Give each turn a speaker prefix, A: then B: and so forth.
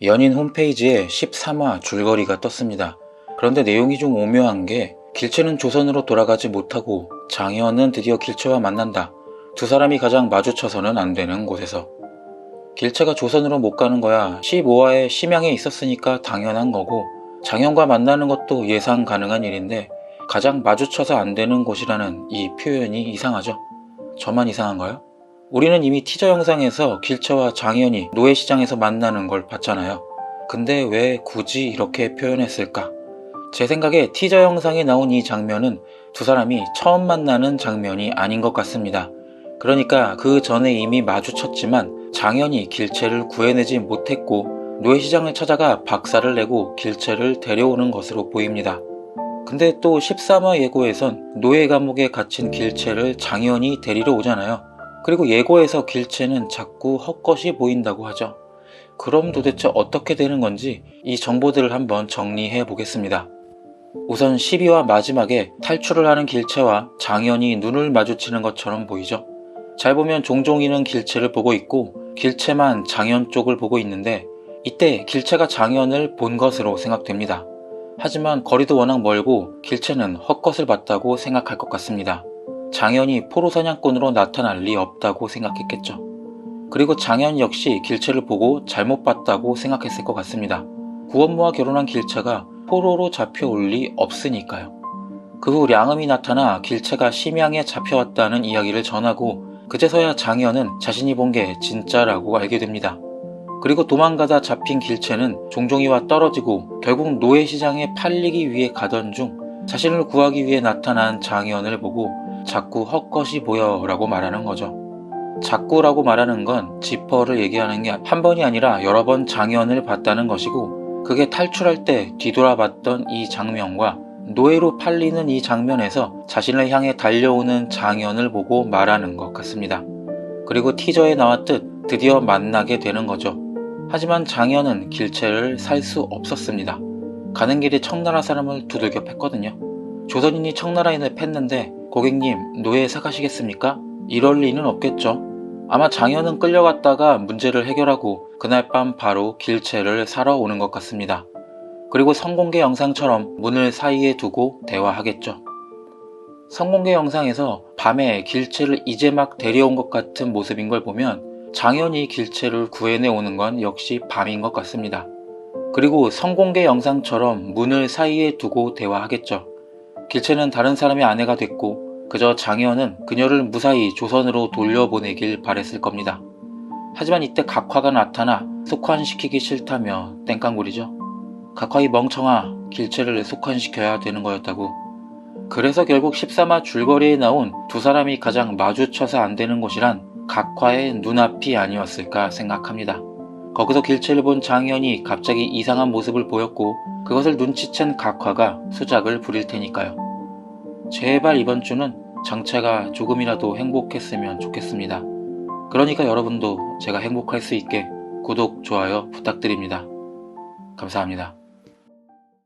A: 연인 홈페이지에 13화 줄거리가 떴습니다. 그런데 내용이 좀 오묘한 게 길채는 조선으로 돌아가지 못하고 장혜원은 드디어 길채와 만난다. 두 사람이 가장 마주쳐서는 안 되는 곳에서. 길채가 조선으로 못 가는 거야 15화에 심양에 있었으니까 당연한 거고, 장혜원과 만나는 것도 예상 가능한 일인데 가장 마주쳐서 안 되는 곳이라는 이 표현이 이상하죠? 저만 이상한가요? 우리는 이미 티저 영상에서 길채와 장혜원이 노예시장에서 만나는 걸 봤잖아요. 근데 왜 굳이 이렇게 표현했을까? 제 생각에 티저 영상에 나온 이 장면은 두 사람이 처음 만나는 장면이 아닌 것 같습니다. 그러니까 그 전에 이미 마주쳤지만 장혜원이 길채를 구해내지 못했고 노예시장을 찾아가 박살을 내고 길채를 데려오는 것으로 보입니다. 근데 또 13화 예고에선 노예 감옥에 갇힌 길채를 장혜원이 데리러 오잖아요. 그리고 예고에서 길채는 자꾸 헛것이 보인다고 하죠. 그럼 도대체 어떻게 되는 건지 이 정보들을 한번 정리해 보겠습니다. 우선 12화 마지막에 탈출을 하는 길채와 장혜원이 눈을 마주치는 것처럼 보이죠. 잘 보면 종종이는 길채를 보고 있고 길채만 장혜원 쪽을 보고 있는데, 이때 길채가 장혜원을 본 것으로 생각됩니다. 하지만 거리도 워낙 멀고 길채는 헛것을 봤다고 생각할 것 같습니다. 장혜원이 포로사냥꾼으로 나타날 리 없다고 생각했겠죠. 그리고 장혜원 역시 길채를 보고 잘못 봤다고 생각했을 것 같습니다. 구원모와 결혼한 길채가 포로로 잡혀올 리 없으니까요. 그 후 량음이 나타나 길채가 심양에 잡혀왔다는 이야기를 전하고 그제서야 장혜원은 자신이 본 게 진짜라고 알게 됩니다. 그리고 도망가다 잡힌 길채는 종종이와 떨어지고 결국 노예시장에 팔리기 위해 가던 중 자신을 구하기 위해 나타난 장혜원을 보고 자꾸 헛것이 보여 라고 말하는 거죠. 자꾸라고 말하는 건 지퍼를 얘기하는 게 한 번이 아니라 여러 번 장혜원을 봤다는 것이고, 그게 탈출할 때 뒤돌아봤던 이 장면과 노예로 팔리는 이 장면에서 자신을 향해 달려오는 장혜원을 보고 말하는 것 같습니다. 그리고 티저에 나왔듯 드디어 만나게 되는 거죠. 하지만 장혜원은 길채를 살 수 없었습니다. 가는 길에 청나라 사람을 두들겨 팼거든요. 조선인이 청나라인을 팼는데 고객님 노예 사가시겠습니까? 이럴 리는 없겠죠. 아마 장혜원은 끌려갔다가 문제를 해결하고 그날 밤 바로 길채를 사러 오는 것 같습니다. 그리고 성공개 영상처럼 문을 사이에 두고 대화하겠죠. 성공개 영상에서 밤에 길채를 이제 막 데려온 것 같은 모습인 걸 보면 장혜원이 길채를 구해내 오는 건 역시 밤인 것 같습니다. 그리고 성공개 영상처럼 문을 사이에 두고 대화하겠죠. 길채는 다른 사람의 아내가 됐고 그저 장혜원은 그녀를 무사히 조선으로 돌려보내길 바랬을 겁니다. 하지만 이때 각화가 나타나 속환시키기 싫다며 땡깡부리죠. 각화 이 멍청아, 길채를 속환시켜야 되는 거였다고. 그래서 결국 13화 줄거리에 나온 두 사람이 가장 마주쳐서 안 되는 곳이란 각화의 눈앞이 아니었을까 생각합니다. 거기서 길채를 본 장혜원이 갑자기 이상한 모습을 보였고 그것을 눈치챈 각화가 수작을 부릴 테니까요. 제발 이번 주는 장채가 조금이라도 행복했으면 좋겠습니다. 그러니까 여러분도 제가 행복할 수 있게 구독, 좋아요 부탁드립니다. 감사합니다.